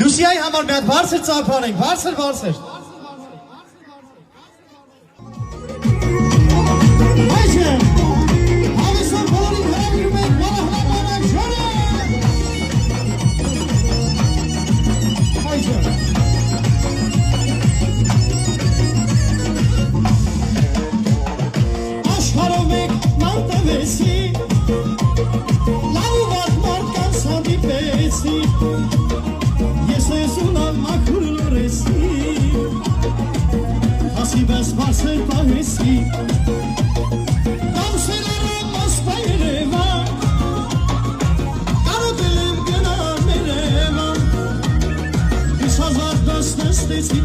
Լուսիայի համար մի հատ բարձր ծափան ենք, բարձր։ Այժմ, հավեսան բոլորին հրավիրում ենք Մարահրամանան Ժանը։ Այժմ։ Աշխարհով մեկ մանտվեցի, լավ ու վատ մարդկանց հանդիպեցի, ես էզունալ մաքուր լորեցի, հասի բես բարձր պահեցի, կամսելարով Մոսկվա Երևան, կարոտել եմ գնալ Երևան, 2010 նստեցի